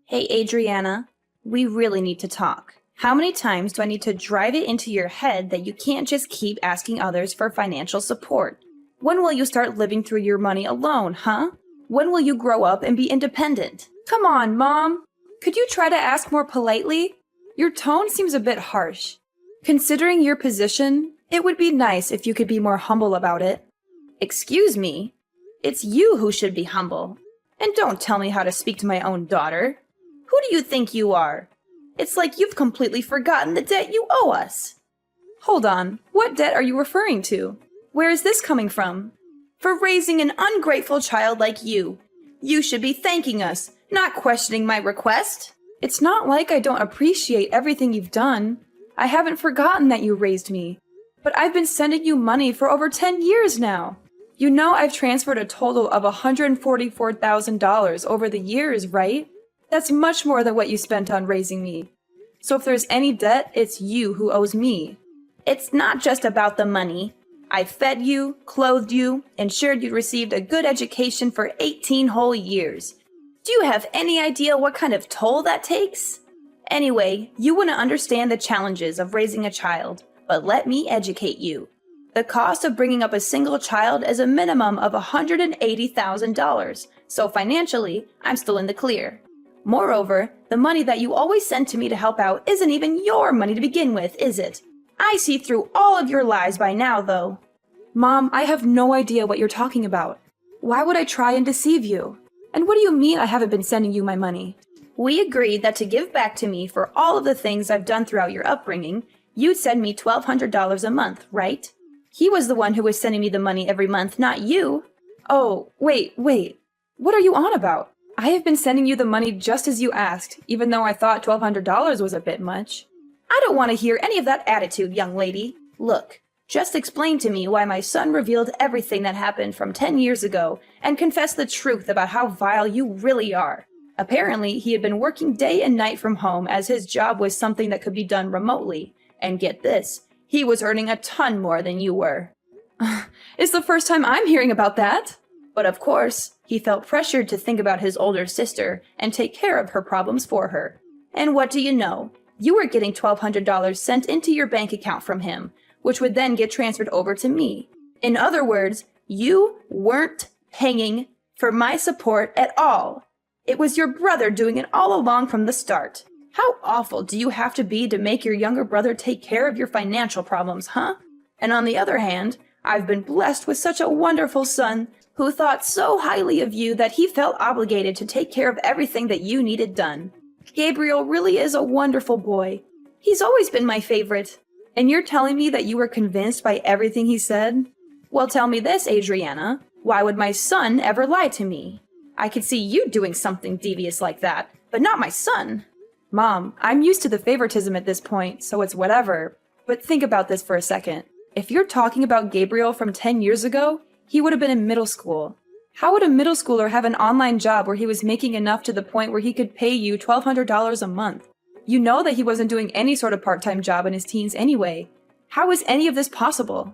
Hey, Adriana, we really need to talk. How many times do I need to drive it into your head that you can't just keep asking others for financial support? When will you start living through your money alone, huh? When will you grow up and be independent? Come on, Mom! Could you try to ask more politely? Your tone seems a bit harsh. Considering your position, it would be nice if you could be more humble about it. Excuse me? It's you who should be humble. And don't tell me how to speak to my own daughter. Who do you think you are? It's like you've completely forgotten the debt you owe us. Hold on, what debt are you referring to? Where is this coming from? For raising an ungrateful child like you. You should be thanking us, not questioning my request. It's not like I don't appreciate everything you've done. I haven't forgotten that you raised me. But I've been sending you money for over 10 years now. You know I've transferred a total of $144,000 over the years, right? That's much more than what you spent on raising me. So if there's any debt, it's you who owes me. It's not just about the money. I fed you, clothed you, ensured you received a good education for 18 whole years. Do you have any idea what kind of toll that takes? Anyway, you wouldn't understand the challenges of raising a child, but let me educate you. The cost of bringing up a single child is a minimum of $180,000, so financially, I'm still in the clear. Moreover, the money that you always send to me to help out isn't even your money to begin with, is it? I see through all of your lies by now, though. Mom, I have no idea what you're talking about. Why would I try and deceive you? And what do you mean I haven't been sending you my money? We agreed that to give back to me for all of the things I've done throughout your upbringing, you'd send me $1,200 a month, right? He was the one who was sending me the money every month, not you. Oh, wait. What are you on about? I have been sending you the money just as you asked, even though I thought $1,200 was a bit much. I don't want to hear any of that attitude, young lady. Look, just explain to me why my son revealed everything that happened from 10 years ago and confess the truth about how vile you really are. Apparently, he had been working day and night from home as his job was something that could be done remotely. And get this, he was earning a ton more than you were. It's the first time I'm hearing about that. But of course, he felt pressured to think about his older sister and take care of her problems for her. And what do you know? You were getting $1,200 sent into your bank account from him, which would then get transferred over to me. In other words, you weren't paying for my support at all. It was your brother doing it all along from the start. How awful do you have to be to make your younger brother take care of your financial problems, huh? And on the other hand, I've been blessed with such a wonderful son who thought so highly of you that he felt obligated to take care of everything that you needed done. Gabriel really is a wonderful boy. He's always been my favorite. And you're telling me that you were convinced by everything he said? Well, tell me this, Adriana. Why would my son ever lie to me? I could see you doing something devious like that, but not my son. Mom, I'm used to the favoritism at this point, so it's whatever. But think about this for a second. If you're talking about Gabriel from 10 years ago, he would have been in middle school. How would a middle schooler have an online job where he was making enough to the point where he could pay you $1,200 a month? You know that he wasn't doing any sort of part-time job in his teens anyway. How is any of this possible?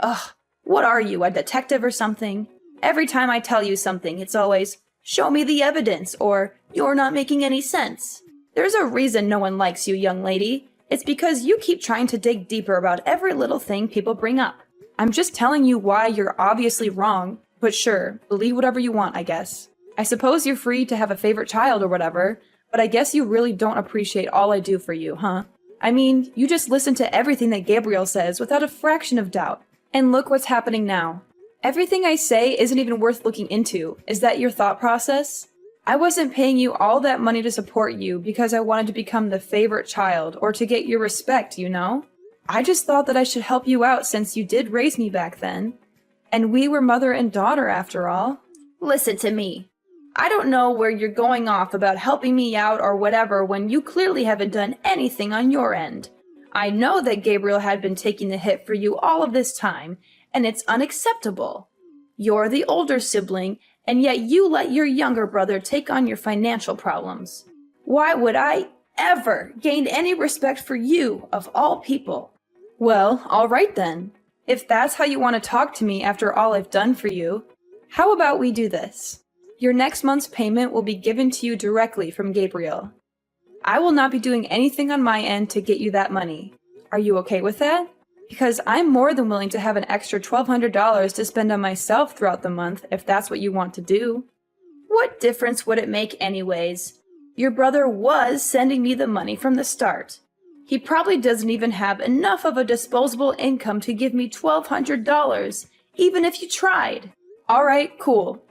Ugh, what are you, a detective or something? Every time I tell you something, it's always, show me the evidence, or you're not making any sense. There's a reason no one likes you, young lady. It's because you keep trying to dig deeper about every little thing people bring up. I'm just telling you why you're obviously wrong, but sure, believe whatever you want, I guess. I suppose you're free to have a favorite child or whatever, but I guess you really don't appreciate all I do for you, huh? I mean, you just listen to everything that Gabriel says without a fraction of doubt. And look what's happening now. Everything I say isn't even worth looking into. Is that your thought process? I wasn't paying you all that money to support you because I wanted to become the favorite child or to get your respect, you know? I just thought that I should help you out since you did raise me back then. And we were mother and daughter after all. Listen to me. I don't know where you're going off about helping me out or whatever when you clearly haven't done anything on your end. I know that Gabriel had been taking the hit for you all of this time, and it's unacceptable. You're the older sibling, and yet you let your younger brother take on your financial problems. Why would I ever gain any respect for you, of all people? Well, all right then. If that's how you want to talk to me after all I've done for you, how about we do this? Your next month's payment will be given to you directly from Gabriel. I will not be doing anything on my end to get you that money. Are you okay with that? Because I'm more than willing to have an extra $1,200 to spend on myself throughout the month if that's what you want to do. What difference would it make anyways? Your brother was sending me the money from the start. He probably doesn't even have enough of a disposable income to give me $1,200, even if you tried. Alright, cool.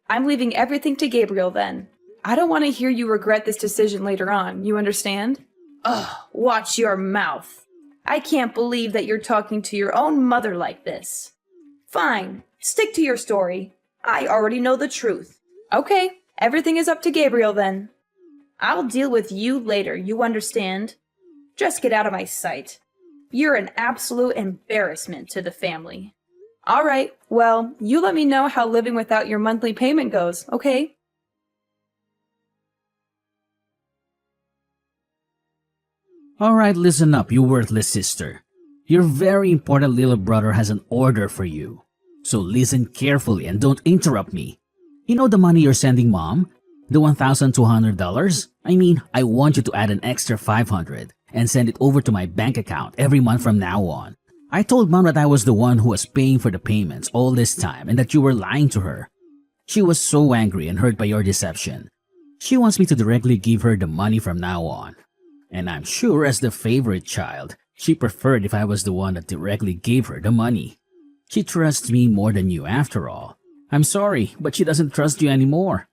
I'm leaving everything to Gabriel then. I don't want to hear you regret this decision later on, you understand? Ugh, watch your mouth. I can't believe that you're talking to your own mother like this. Fine, stick to your story. I already know the truth. Okay, everything is up to Gabriel then. I'll deal with you later, you understand? Just get out of my sight. You're an absolute embarrassment to the family. Alright, well, you let me know how living without your monthly payment goes, okay? Alright, listen up, you worthless sister. Your very important little brother has an order for you. So listen carefully and don't interrupt me. You know the money you're sending mom? The $1,200? I mean, I want you to add an extra $500 and send it over to my bank account every month from now on. I told mom that I was the one who was paying for the payments all this time and that you were lying to her. She was so angry and hurt by your deception. She wants me to directly give her the money from now on. And I'm sure as the favorite child, she preferred if I was the one that directly gave her the money. She trusts me more than you after all. I'm sorry, but she doesn't trust you anymore.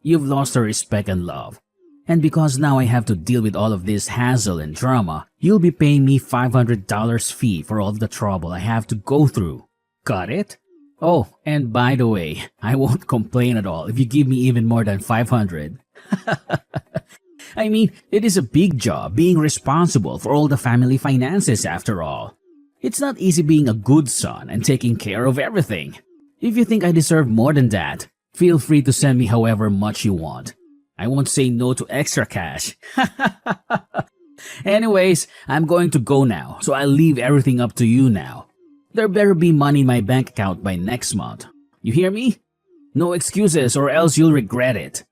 You've lost her respect and love. And because now I have to deal with all of this hassle and drama, you'll be paying me $500 fee for all the trouble I have to go through. Got it? Oh, and by the way, I won't complain at all if you give me even more than $500. I mean, it is a big job being responsible for all the family finances after all. It's not easy being a good son and taking care of everything. If you think I deserve more than that, feel free to send me however much you want. I won't say no to extra cash. Anyways, I'm going to go now, so I'll leave everything up to you now. There better be money in my bank account by next month. You hear me? No excuses or else you'll regret it.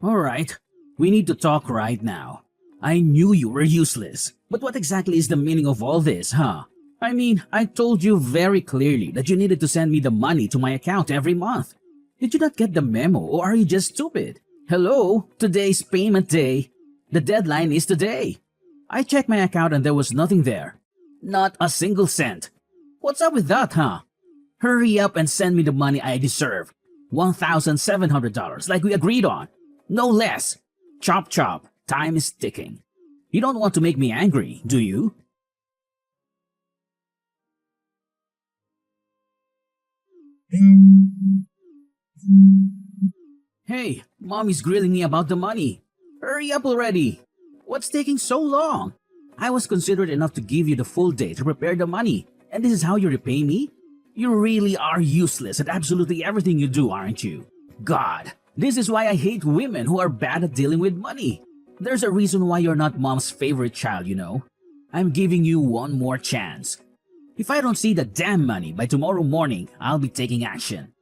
Alright, we need to talk right now. I knew you were useless, but what exactly is the meaning of all this, huh? I mean, I told you very clearly that you needed to send me the money to my account every month. Did you not get the memo or are you just stupid? Hello, today's payment day. The deadline is today. I checked my account and there was nothing there. Not a single cent. What's up with that, huh? Hurry up and send me the money I deserve. $1,700 like we agreed on. No less. Chop chop. Time is ticking. You don't want to make me angry, do you? Hey, Mommy's grilling me about the money. Hurry up already. What's taking so long? I was considerate enough to give you the full day to prepare the money, and this is how you repay me? You really are useless at absolutely everything you do, aren't you? God, this is why I hate women who are bad at dealing with money. There's a reason why you're not mom's favorite child, you know. I'm giving you one more chance. If I don't see the damn money by tomorrow morning, I'll be taking action.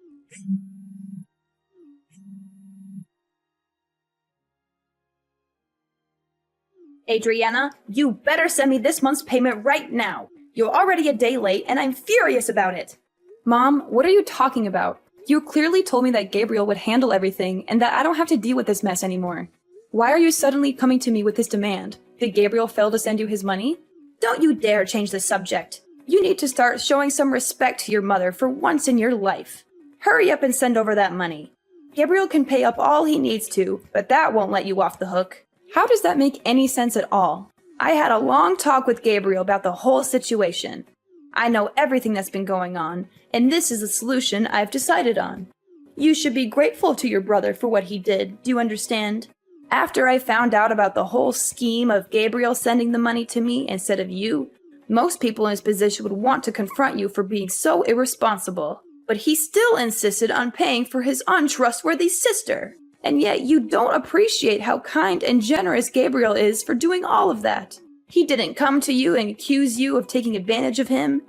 Adriana, you better send me this month's payment right now. You're already a day late and I'm furious about it. Mom, what are you talking about? You clearly told me that Gabriel would handle everything and that I don't have to deal with this mess anymore. Why are you suddenly coming to me with this demand? Did Gabriel fail to send you his money? Don't you dare change the subject. You need to start showing some respect to your mother for once in your life. Hurry up and send over that money. Gabriel can pay up all he needs to, but that won't let you off the hook. How does that make any sense at all? I had a long talk with Gabriel about the whole situation. I know everything that's been going on, and this is the solution I've decided on. You should be grateful to your brother for what he did, do you understand? After I found out about the whole scheme of Gabriel sending the money to me instead of you, most people in his position would want to confront you for being so irresponsible. But he still insisted on paying for his untrustworthy sister. And yet you don't appreciate how kind and generous Gabriel is for doing all of that. He didn't come to you and accuse you of taking advantage of him.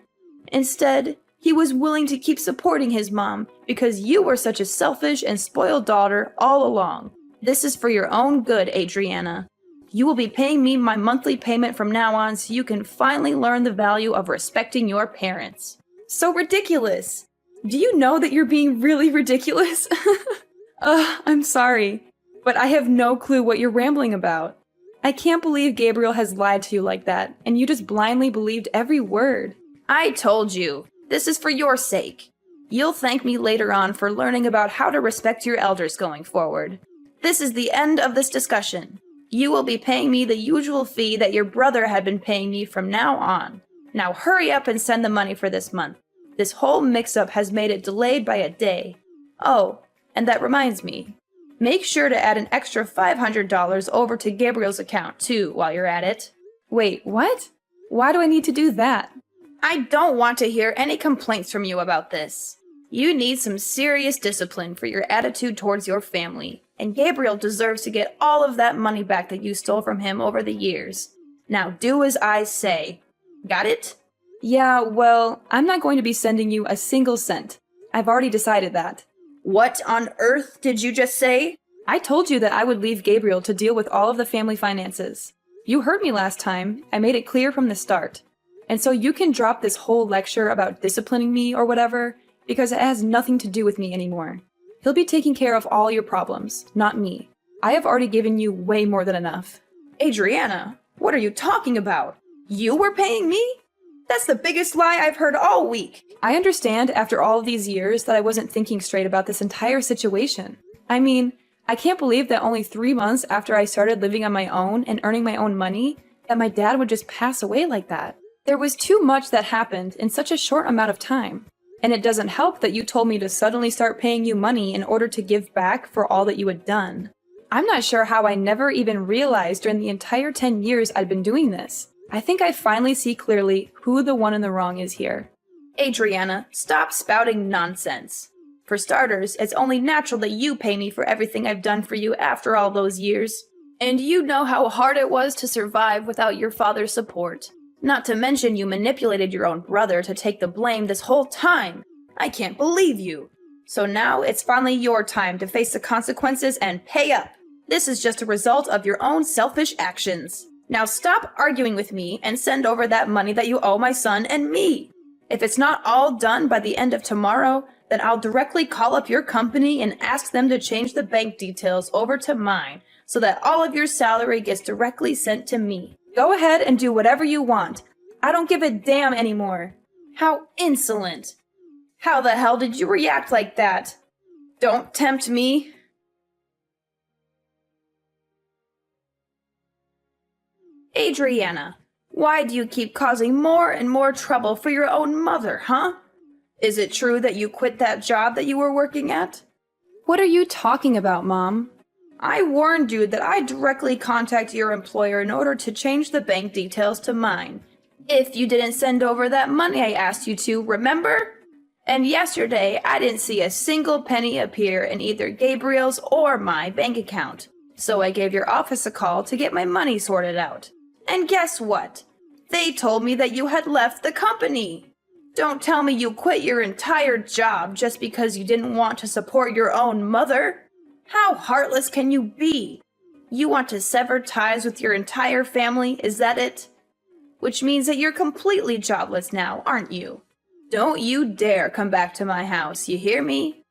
Instead, He was willing to keep supporting his mom because you were such a selfish and spoiled daughter all along. This is for your own good, Adriana. You will be paying me my monthly payment from now on so you can finally learn the value of respecting your parents. So ridiculous. Do you know that you're being really ridiculous? I'm sorry, but I have no clue what you're rambling about. I can't believe Gabriel has lied to you like that, and you just blindly believed every word. I told you, this is for your sake. You'll thank me later on for learning about how to respect your elders going forward. This is the end of this discussion. You will be paying me the usual fee that your brother had been paying me from now on. Now hurry up and send the money for this month. This whole mix-up has made it delayed by a day. Oh, and that reminds me. Make sure to add an extra $500 over to Gabriel's account, too, while you're at it. Wait, what? Why do I need to do that? I don't want to hear any complaints from you about this. You need some serious discipline for your attitude towards your family, and Gabriel deserves to get all of that money back that you stole from him over the years. Now do as I say. Got it? Yeah, well, I'm not going to be sending you a single cent. I've already decided that. What on earth did you just say? I told you that I would leave Gabriel to deal with all of the family finances. You heard me last time. I made it clear from the start. And so you can drop this whole lecture about disciplining me or whatever, because it has nothing to do with me anymore. He'll be taking care of all your problems, not me. I have already given you way more than enough. Adriana, what are you talking about? You were paying me? That's the biggest lie I've heard all week. I understand after all of these years that I wasn't thinking straight about this entire situation. I mean, I can't believe that only 3 months after I started living on my own and earning my own money, that my dad would just pass away like that. There was too much that happened in such a short amount of time. And it doesn't help that you told me to suddenly start paying you money in order to give back for all that you had done. I'm not sure how I never even realized during the entire 10 years I'd been doing this. I think I finally see clearly who the one in the wrong is here. Adriana, stop spouting nonsense. For starters, it's only natural that you pay me for everything I've done for you after all those years. And you know how hard it was to survive without your father's support. Not to mention you manipulated your own brother to take the blame this whole time. I can't believe you. So now it's finally your time to face the consequences and pay up. This is just a result of your own selfish actions. Now stop arguing with me and send over that money that you owe my son and me. If it's not all done by the end of tomorrow, then I'll directly call up your company and ask them to change the bank details over to mine so that all of your salary gets directly sent to me. Go ahead and do whatever you want. I don't give a damn anymore. How insolent. How the hell did you react like that? Don't tempt me. Adriana, why do you keep causing more and more trouble for your own mother, huh? Is it true that you quit that job that you were working at? What are you talking about, Mom? I warned you that I'd directly contact your employer in order to change the bank details to mine. If you didn't send over that money I asked you to, remember? And yesterday, I didn't see a single penny appear in either Gabriel's or my bank account. So I gave your office a call to get my money sorted out. And guess what? They told me that you had left the company. Don't tell me you quit your entire job just because you didn't want to support your own mother. How heartless can you be? You want to sever ties with your entire family, is that it? Which means that you're completely jobless now, aren't you? Don't you dare come back to my house, you hear me?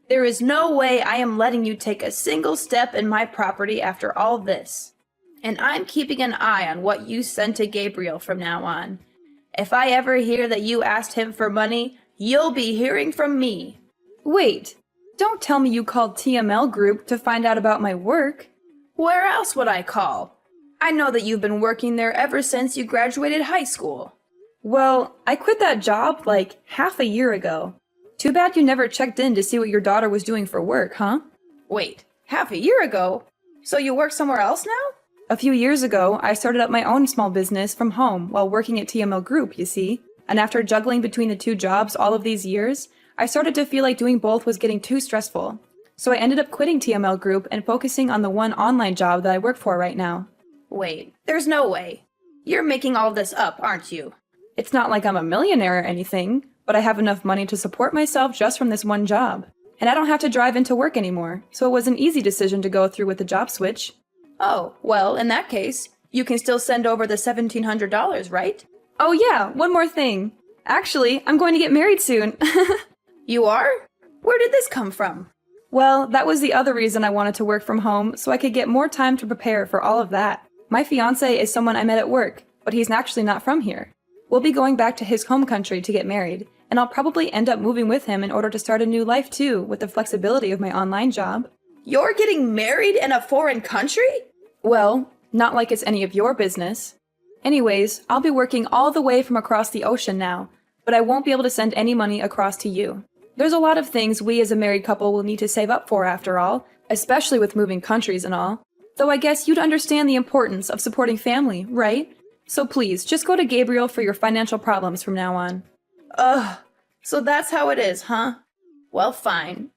There is no way I am letting you take a single step in my property after all this. And I'm keeping an eye on what you send to Gabriel from now on. If I ever hear that you asked him for money, you'll be hearing from me. Wait, don't tell me you called TML Group to find out about my work. Where else would I call? I know that you've been working there ever since you graduated high school. Well, I quit that job like half a year ago. Too bad you never checked in to see what your daughter was doing for work, huh? Wait, half a year ago? So you work somewhere else now? A few years ago, I started up my own small business from home while working at TML Group, you see. And after juggling between the two jobs all of these years, I started to feel like doing both was getting too stressful. So I ended up quitting TML Group and focusing on the one online job that I work for right now. Wait, there's no way. You're making all this up, aren't you? It's not like I'm a millionaire or anything, but I have enough money to support myself just from this one job. And I don't have to drive into work anymore, so it was an easy decision to go through with the job switch. Oh, well, in that case, you can still send over the $1,700, right? Oh yeah, one more thing. Actually, I'm going to get married soon. You are? Where did this come from? Well, that was the other reason I wanted to work from home, so I could get more time to prepare for all of that. My fiancé is someone I met at work, but he's actually not from here. We'll be going back to his home country to get married, and I'll probably end up moving with him in order to start a new life too, with the flexibility of my online job. You're getting married in a foreign country? Well, not like it's any of your business. Anyways, I'll be working all the way from across the ocean now, but I won't be able to send any money across to you. There's a lot of things we as a married couple will need to save up for after all, especially with moving countries and all. Though I guess you'd understand the importance of supporting family, right? So please, just go to Gabriel for your financial problems from now on. Ugh, so that's how it is, huh? Well, fine.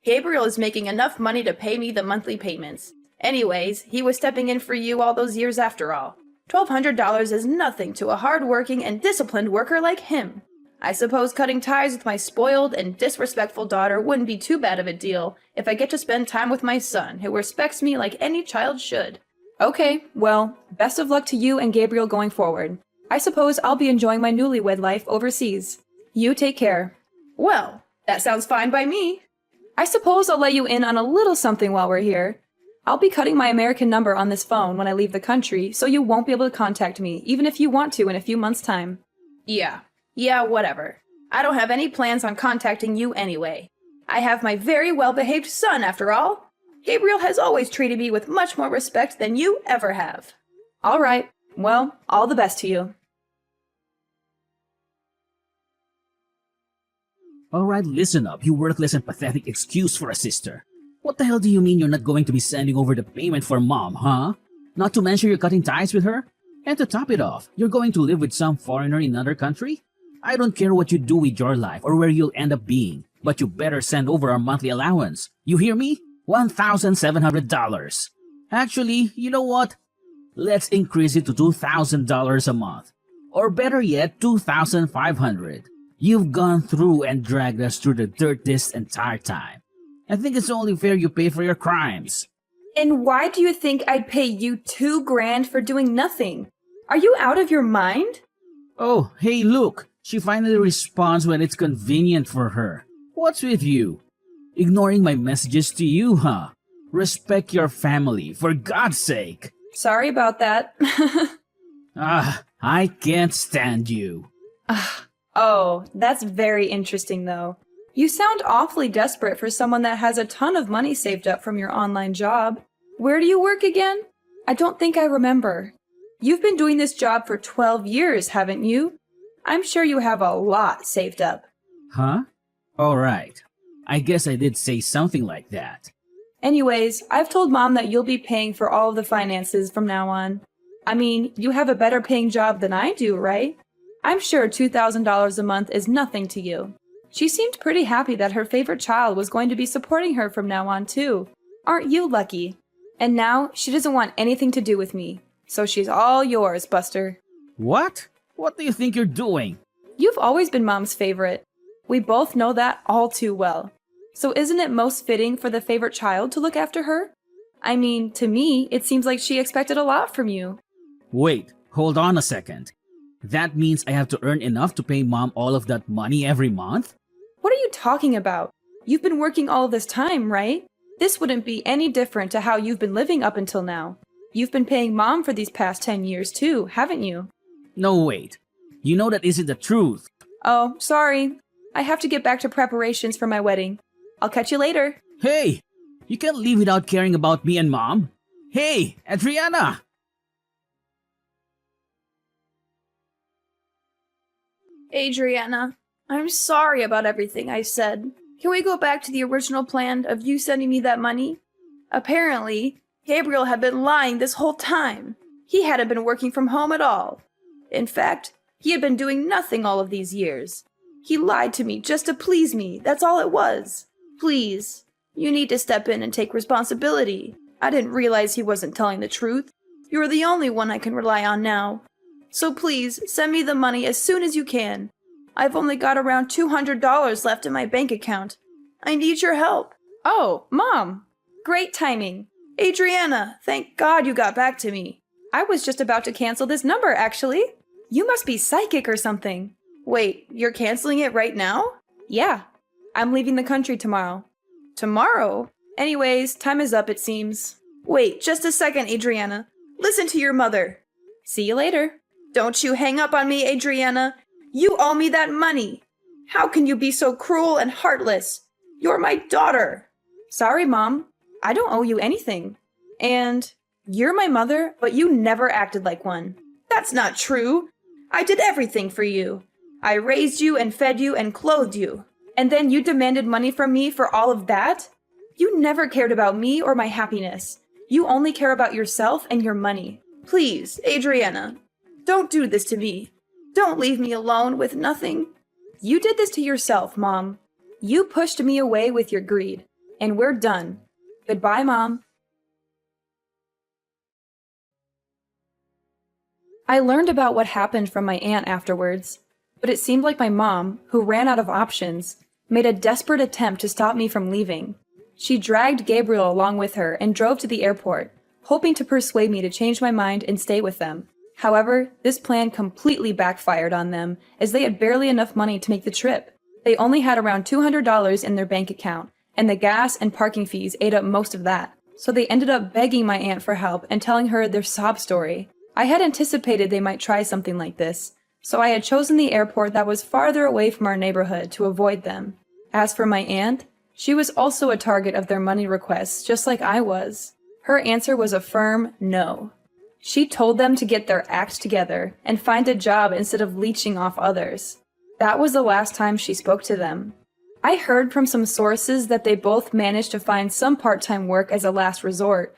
Gabriel is making enough money to pay me the monthly payments. Anyways, he was stepping in for you all those years after all. $1,200 is nothing to a hard-working and disciplined worker like him. I suppose cutting ties with my spoiled and disrespectful daughter wouldn't be too bad of a deal if I get to spend time with my son, who respects me like any child should. Okay, well, best of luck to you and Gabriel going forward. I suppose I'll be enjoying my newlywed life overseas. You take care. Well, that sounds fine by me. I suppose I'll let you in on a little something while we're here. I'll be cutting my American number on this phone when I leave the country, so you won't be able to contact me, even if you want to in a few months' time. Yeah, whatever. I don't have any plans on contacting you anyway. I have my very well-behaved son, after all. Gabriel has always treated me with much more respect than you ever have. All right. Well, all the best to you. Alright, listen up, you worthless and pathetic excuse for a sister. What the hell do you mean you're not going to be sending over the payment for mom, huh? Not to mention you're cutting ties with her? And to top it off, you're going to live with some foreigner in another country? I don't care what you do with your life or where you'll end up being, but you better send over our monthly allowance. You hear me? $1,700. Actually, you know what? Let's increase it to $2,000 a month. Or better yet, $2,500. You've gone through and dragged us through the dirt this entire time. I think it's only fair you pay for your crimes. And why do you think I'd pay you $2,000 for doing nothing? Are you out of your mind? Oh, hey, look. She finally responds when it's convenient for her. What's with you? Ignoring my messages to you, huh? Respect your family, for God's sake. Sorry about that. I can't stand you. Oh, that's very interesting though. You sound awfully desperate for someone that has a ton of money saved up from your online job. Where do you work again? I don't think I remember. You've been doing this job for 12 years, haven't you? I'm sure you have a lot saved up. Huh? Alright. I guess I did say something like that. Anyways, I've told Mom that you'll be paying for all of the finances from now on. I mean, you have a better paying job than I do, right? I'm sure $2,000 a month is nothing to you. She seemed pretty happy that her favorite child was going to be supporting her from now on, too. Aren't you lucky? And now, she doesn't want anything to do with me. So she's all yours, Buster. What? What do you think you're doing? You've always been Mom's favorite. We both know that all too well. So isn't it most fitting for the favorite child to look after her? I mean, to me, it seems like she expected a lot from you. Wait, hold on a second. That means I have to earn enough to pay Mom all of that money every month? What are you talking about? You've been working all this time, right? This wouldn't be any different to how you've been living up until now. You've been paying Mom for these past 10 years too, haven't you? No, wait. You know that isn't the truth. Oh, sorry. I have to get back to preparations for my wedding. I'll catch you later. Hey! You can't leave without caring about me and Mom. Hey, Adriana! Adriana, I'm sorry about everything I said. Can we go back to the original plan of you sending me that money? Apparently, Gabriel had been lying this whole time. He hadn't been working from home at all. In fact, he had been doing nothing all of these years. He lied to me just to please me, that's all it was. Please, you need to step in and take responsibility. I didn't realize he wasn't telling the truth. You're the only one I can rely on now. So please, send me the money as soon as you can. I've only got around $200 left in my bank account. I need your help. Oh, Mom! Great timing. Adriana, thank God you got back to me. I was just about to cancel this number, actually. You must be psychic or something. Wait, you're canceling it right now? Yeah. I'm leaving the country tomorrow. Tomorrow? Anyways, time is up, it seems. Wait, just a second, Adriana. Listen to your mother. See you later. Don't you hang up on me, Adriana. You owe me that money. How can you be so cruel and heartless? You're my daughter. Sorry, Mom. I don't owe you anything. And you're my mother, but you never acted like one. That's not true. I did everything for you. I raised you and fed you and clothed you. And then you demanded money from me for all of that? You never cared about me or my happiness. You only care about yourself and your money. Please, Adriana, don't do this to me. Don't leave me alone with nothing. You did this to yourself, Mom. You pushed me away with your greed. And we're done. Goodbye, Mom. I learned about what happened from my aunt afterwards, but it seemed like my mom, who ran out of options, made a desperate attempt to stop me from leaving. She dragged Gabriel along with her and drove to the airport, hoping to persuade me to change my mind and stay with them. However, this plan completely backfired on them, as they had barely enough money to make the trip. They only had around $200 in their bank account, and the gas and parking fees ate up most of that. So they ended up begging my aunt for help and telling her their sob story. I had anticipated they might try something like this, so I had chosen the airport that was farther away from our neighborhood to avoid them. As for my aunt, she was also a target of their money requests, just like I was. Her answer was a firm no. She told them to get their act together and find a job instead of leeching off others. That was the last time she spoke to them. I heard from some sources that they both managed to find some part-time work as a last resort,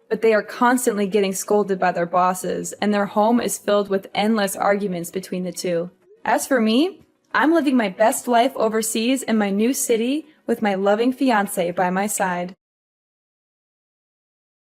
but they are constantly getting scolded by their bosses, and their home is filled with endless arguments between the two. As for me, I'm living my best life overseas in my new city with my loving fiancé by my side.